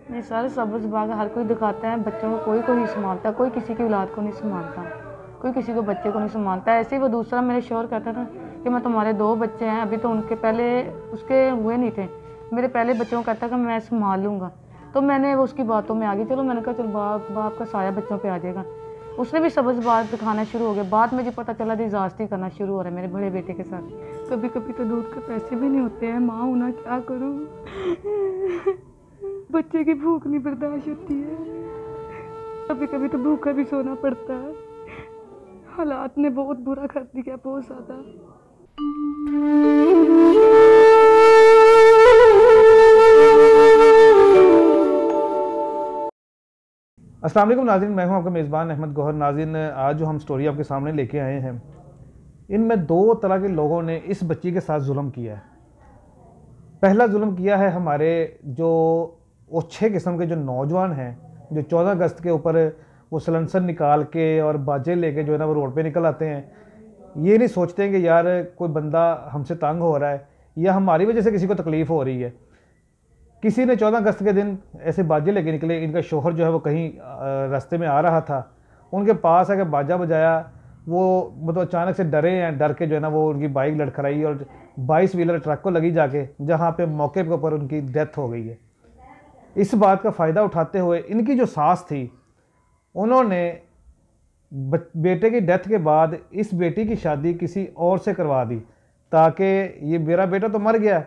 ये सारे सब्ज़ बाग हर कोई दिखाता है, बच्चों को कोई नहीं संभालता, कोई किसी की औलाद को नहीं संभालता, कोई किसी को बच्चे को नहीं संभालता। ऐसे ही वो दूसरा मेरे शौहर कहता था कि मैं तुम्हारे 2 बच्चे हैं, अभी तो उनके पहले उसके हुए नहीं थे, मेरे पहले बच्चों को कहता कि मैं संभाल लूँगा। तो मैंने वो उसकी बातों में आ गई, चलो मैंने कहा चल बाप का साया बच्चों पे आ जाएगा। उसने भी सब्ज़ बाग दिखाना शुरू हो गया। बाद में जो पता चला कि ज़्यादती करना शुरू हो रहा है मेरे बड़े बेटे के साथ। कभी कभी तो दूध के पैसे भी नहीं होते हैं, माँ हूँ ना, क्या करूँ। बच्चे की भूख नहीं बर्दाश्त होती है, कभी कभी तो भूखा भी सोना पड़ता है। हालात ने बहुत बुरा कर दिया, बहुत ज़्यादा। अस्सलाम वालेकुम नाज़रीन, मैं हूं आपका मेज़बान अहमद गौहर। नाज़रीन, आज जो हम स्टोरी आपके सामने लेके आए हैं, इनमें 2 तरह के लोगों ने इस बच्ची के साथ जुल्म किया है। पहला जुल्म किया है हमारे जो ओछे किस्म के जो नौजवान हैं, जो 14 अगस्त के ऊपर वो सलेंसर निकाल के और बाजे लेके जो है ना वो रोड पे निकल आते हैं। ये नहीं सोचते हैं कि यार कोई बंदा हमसे तंग हो रहा है या हमारी वजह से किसी को तकलीफ़ हो रही है। किसी ने 14 अगस्त के दिन ऐसे बाजे लेके निकले। इनका शोहर जो है वो कहीं रास्ते में आ रहा था, उनके पास आके बाजा बजाया। वो मतलब अचानक से डरे हैं, डर के जो है ना वो उनकी बाइक लड़खड़ाई और 22 व्हीलर ट्रक को लगी जाके, जहाँ पे मौके के ऊपर उनकी डेथ हो गई है। इस बात का फ़ायदा उठाते हुए इनकी जो सास थी, उन्होंने बेटे की डेथ के बाद इस बेटी की शादी किसी और से करवा दी, ताकि ये मेरा बेटा तो मर गया,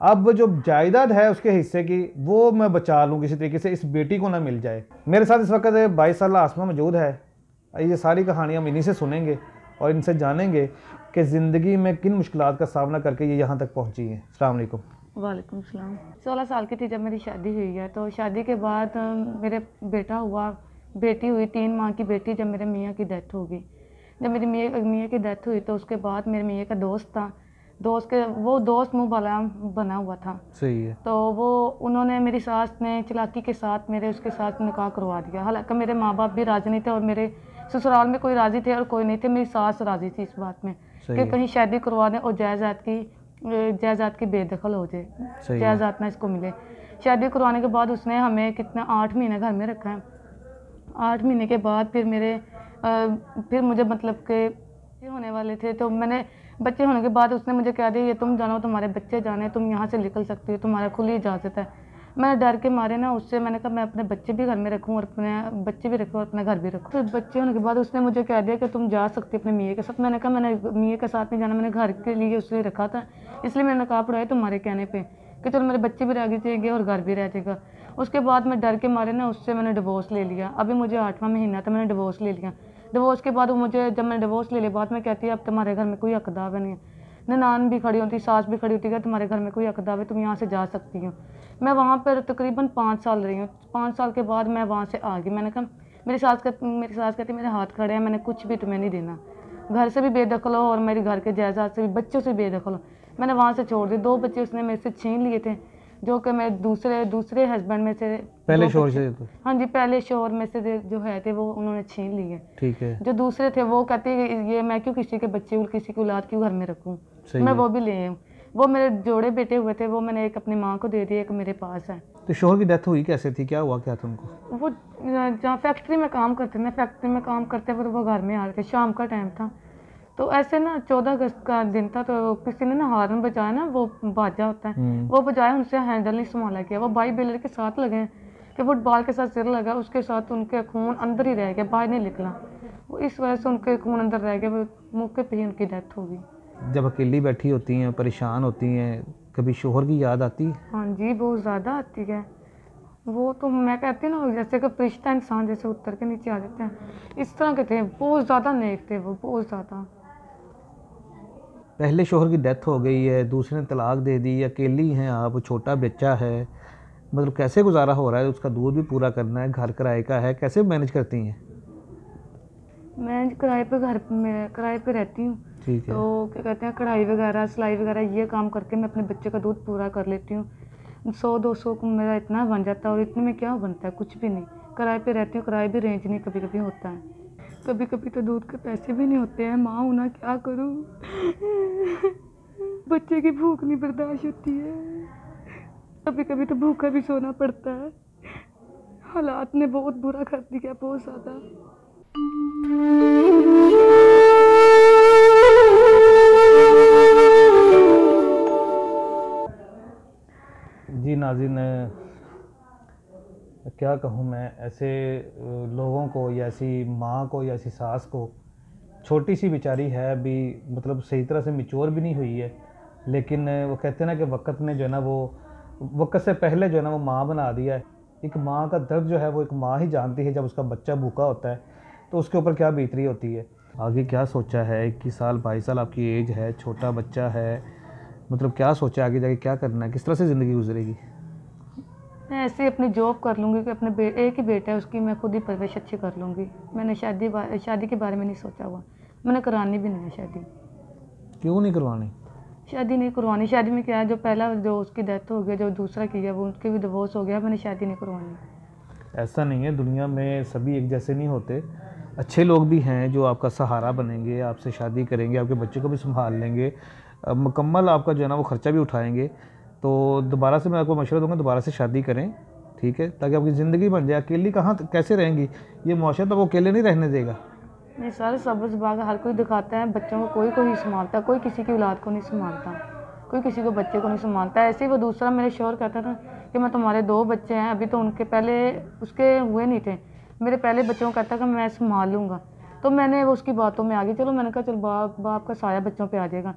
अब जो जायदाद है उसके हिस्से की वो मैं बचा लूँ किसी तरीके से, इस बेटी को ना मिल जाए। मेरे साथ इस वक्त 22 साल आसमा मौजूद है। ये सारी कहानियाँ हम इन्हीं से सुनेंगे और इनसे जानेंगे कि ज़िंदगी में किन मुश्किलात का सामना करके ये यहाँ तक पहुँची हैं। अस्सलाम वालेकुम। वालेकुम सलाम। 16 साल की थी जब मेरी शादी हुई है। तो शादी के बाद मेरे बेटा हुआ, बेटी हुई, 3 माह की बेटी। जब मेरे मियाँ की डेथ हो गई, जब मेरी मियाँ की डेथ हुई तो उसके बाद मेरे मियाँ का दोस्त था, वो दोस्त मुँह भला बना हुआ था। सही है। तो वो उन्होंने, मेरी सास ने चालाकी के साथ उसके साथ निकाह करवा दिया। हालांकि मेरे माँ बाप भी राज़ी नहीं थे और मेरे ससुराल में कोई राज़ी थे और कोई नहीं थे। मेरी सास राज़ी थी इस बात में कि कहीं शादी करवा दें और जायदाद की बेदखल हो जाए, जायदाद ना इसको मिले। शादी करवाने के बाद उसने हमें कितना 8 महीने घर में रखा है। 8 महीने के बाद फिर मुझे मतलब के बच्चे होने वाले थे। तो मैंने बच्चे होने के बाद उसने मुझे कह दिया, ये तुम जानो, तुम्हारे बच्चे जाने, तुम यहाँ से निकल सकती हो, तुम्हारा खुली इजाज़त है। मैंने डर के मारे ना उससे, मैंने कहा मैं अपने बच्चे भी घर में रखूँ और अपने बच्चे भी रखूँ और अपना घर भी रखूँ। फिर बच्चे होने के बाद उसने मुझे कह दिया कि तुम जा सकती अपने मियाँ के साथ। मैंने कहा मैंने मियाँ के साथ नहीं जाना, मैंने घर के लिए उसने रखा था, इसलिए मैंने कहा पड़ा है तुम्हारे कहने पर कि चलो मेरे बच्चे भी रह जाएंगे और घर भी रह जाएगा। उसके बाद मैं डर के मारे ना उससे मैंने डिवोर्स ले लिया। अभी मुझे 8वां महीना था, मैंने डिवोर्स ले लिया। डिवोर्स के बाद वो मुझे, जब मैंने डिवोर्स ले लिया, बाद में कहती है अब तुम्हारे घर में कोई हक दावा नहीं है। ननान भी खड़ी होती, सास भी खड़ी होती है, तुम्हारे घर में कोई हक दावा है, तुम यहाँ से जा सकती हो। मैं वहाँ पर तकरीबन 5 साल रही हूँ। 5 साल के बाद मैं वहाँ से आ गई। मैंने कहा, मेरी सास कहती मेरे हाथ खड़े हैं, मैंने कुछ भी तुम्हें नहीं देना, घर से भी बेदखल हो और मेरे घर के जायदाद से भी, बच्चों से बेदखल हो। मैंने वहाँ से छोड़ दी। 2 बच्चे उसने मेरे से छीन लिए थे, जो कि मैं दूसरे हस्बैंड में से, पहले शोहर से तो? हाँ जी, पहले शोहर में से जो है थे वो उन्होंने छीन लिए। ठीक है। जो दूसरे थे वो कहते ये मैं क्यों किसी के बच्चे और किसी की औलाद क्यों घर में रखूँ, मैं वो भी ले आऊँ। वो मेरे जोड़े बेटे हुए थे, वो मैंने एक अपनी माँ को दे दिया, एक मेरे पास है। तो शोहर की डेथ हुई कैसे थी, क्या हुआ क्या था उनको? वो जहाँ फैक्ट्री में काम करते थे, फैक्ट्री में काम करते हुए वो घर में आ रहे थे, शाम का टाइम था। तो ऐसे ना 14 अगस्त का दिन था, तो किसी ने ना हार्न बजाया ना, वो बाजा होता है, वो बजाया, उनसे हैंडल नहीं संभाला गया। वो बाई बेलर के साथ लगे हैं कि फुटबॉल के साथ सिर लगा, उसके साथ उनके खून अंदर ही रह गया, बाहर नहीं निकला। वो इस वजह से उनके खून अंदर रह गया, वो मौके पे ही उनकी डेथ हो गई। जब अकेली बैठी होती हैं, परेशान होती हैं, कभी शोहर की याद आती है? हाँ जी, बहुत ज़्यादा आती है। वो तो मैं कहती हूँ ना, जैसे कि फरिश्ता इंसान जैसे उतर के नीचे आ जाते हैं, इस तरह के थे। बहुत ज़्यादा नेक थे वो, बहुत ज़्यादा। पहले शोहर की डेथ हो गई है, दूसरे ने तलाक दे दी, अकेली हैं आप, छोटा बच्चा है, मतलब कैसे गुजारा हो रहा है? उसका दूध भी पूरा करना है, घर किराए का है, कैसे मैनेज करती हैं? मैं किराए पे रहती हूँ। ठीक है। तो क्या कहते हैं, कढ़ाई वगैरह, सिलाई वगैरह, ये काम करके मैं अपने बच्चे का दूध पूरा कर लेती हूँ। 100-200 को मेरा इतना बन जाता है, और इतने में क्या बनता है, कुछ भी नहीं। किराए पे रहती हूँ, किराए भी रेंज नहीं कभी कभी होता है। कभी कभी तो दूध के पैसे भी नहीं होते हैं, माँ हूँ ना, क्या करूँ। बच्चे की भूख नहीं बर्दाश्त होती है, कभी कभी तो भूखा भी सोना पड़ता है। हालात ने बहुत बुरा कर दिया, बहुत ज़्यादा। जी नाज़रीन, क्या कहूँ मैं ऐसे लोगों को या ऐसी माँ को या ऐसी सास को, छोटी सी बेचारी है अभी, मतलब सही तरह से मैच्योर भी नहीं हुई है, लेकिन वो कहते हैं ना कि वक्त ने जो है ना वो वक्त से पहले जो है ना वो माँ बना दिया है। एक माँ का दर्द जो है वो एक माँ ही जानती है, जब उसका बच्चा भूखा होता है तो उसके ऊपर क्या बीत रही होती है। आगे क्या सोचा है, 21 साल 22 साल आपकी एज है, छोटा बच्चा है, मतलब क्या सोचा है आगे जाके क्या करना है, किस तरह से ज़िंदगी गुजरेगी? मैं ऐसे ही अपनी जॉब कर लूँगी कि अपने एक ही बेटा है, उसकी मैं खुद ही परवरिश अच्छी कर लूँगी। मैंने शादी के बारे में नहीं सोचा हुआ, मैंने करानी भी नहीं है शादी। क्यों नहीं करवानी? शादी नहीं करवानी। शादी में क्या है, जो पहला जो उसकी डेथ हो गई, जो दूसरा किया वो उसकी भी डिवोर्स हो गया, मैंने शादी नहीं करवानी। ऐसा नहीं है, दुनिया में सभी एक जैसे नहीं होते। अच्छे लोग भी हैं जो आपका सहारा बनेंगे, आपसे शादी करेंगे, आपके बच्चे को भी संभाल लेंगे, मुकम्मल आपका जो है ना वो ख़र्चा भी उठाएंगे। तो दोबारा से मैं आपको मशवरा दूंगा, दोबारा से शादी करें, ठीक है, ताकि आपकी ज़िंदगी बन जाए। अकेली कहाँ कैसे रहेंगी, ये मुआशरा तो वो अकेले नहीं रहने देगा। नहीं, सारे सब्ज़ बाग हर कोई दिखाता है, बच्चों को कोई कोई संभालता, कोई किसी की औलाद को नहीं संभालता, कोई किसी को बच्चे को नहीं संभालता। ऐसे ही वो दूसरा मेरे शोहर कहता था कि मैं तुम्हारे 2 बच्चे हैं, अभी तो उनके पहले उसके हुए नहीं थे, मेरे पहले बच्चों को कहता कि मैं संभाल लूँगा। तो मैंने वो उसकी बातों में आ गई, चलो मैंने कहा चल बाप का साया बच्चों पे आ जाएगा।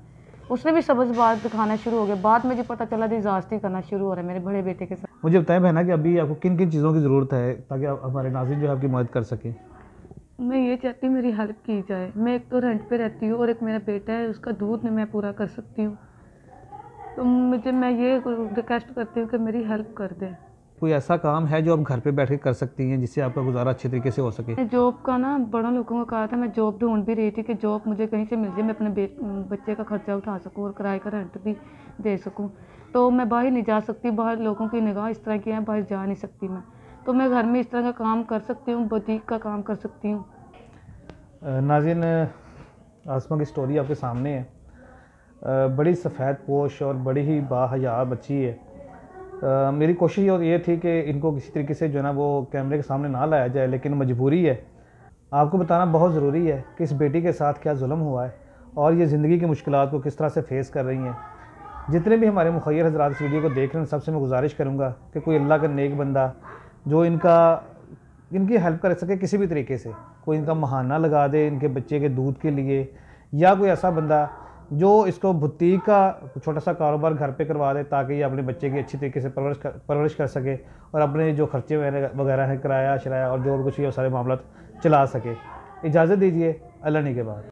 उसने भी सब्ज़ बाग दिखाना शुरू हो गया। बाद में जो पता चला कि ज़्यादती करना शुरू हो रहा है मेरे बड़े बेटे के साथ। मुझे बताएं बहना कि अभी आपको किन किन चीज़ों की ज़रूरत है ताकि हमारे नाज़रीन जो है आपकी मदद कर सकें। मैं ये चाहती हूँ मेरी हेल्प की जाए। मैं एक तो रेंट पे रहती हूँ और एक मेरा बेटा है, उसका दूध नहीं मैं पूरा कर सकती हूँ। तो मैं ये रिक्वेस्ट करती हूँ कि मेरी हेल्प कर दें। कोई ऐसा काम है जो आप घर पे बैठ के कर सकती हैं जिससे आपका गुजारा अच्छे तरीके से हो सके? मैं जॉब का ना बड़ा लोगों को कहा था, मैं जॉब ढूंढ भी रही थी कि जॉब मुझे कहीं से मिल जाए, मैं अपने बच्चे का खर्चा उठा सकूँ और किराए का रेंट भी दे सकूँ। तो मैं बाहर नहीं जा सकती, बाहर लोगों की निगाह इस तरह की है, बाहर जा नहीं सकती मैं। तो मैं घर में इस तरह का काम कर सकती हूँ, बुटीक का काम कर सकती हूँ। नाज़रीन, आसमा की स्टोरी आपके सामने है। बड़ी सफ़ेद पोश और बड़ी ही बाहया बच्ची है। मेरी कोशिश ये थी कि इनको किसी तरीके से जो है ना वो कैमरे के सामने ना लाया जाए, लेकिन मजबूरी है। आपको बताना बहुत ज़रूरी है कि इस बेटी के साथ क्या जुल्म हुआ है और ये ज़िंदगी की मुश्किलात को किस तरह से फेस कर रही हैं। जितने भी हमारे मुखय्यर हज़रात इस वीडियो को देख रहे हैं, सबसे मैं गुजारिश करूँगा कि कोई अल्लाह का नेक बंदा जो इनकी हेल्प कर सके किसी भी तरीके से, कोई इनका महाना लगा दे इनके बच्चे के दूध के लिए, या कोई ऐसा बंदा जो इसको बुटीक का छोटा सा कारोबार घर पे करवा दे ताकि ये अपने बच्चे की अच्छी तरीके से परवरिश कर सके और अपने जो खर्चे वगैरह हैं, किराया शराया और जो कुछ भी सारे मामला चला सके। इजाज़त दीजिए, अल्लाह ने के बाद।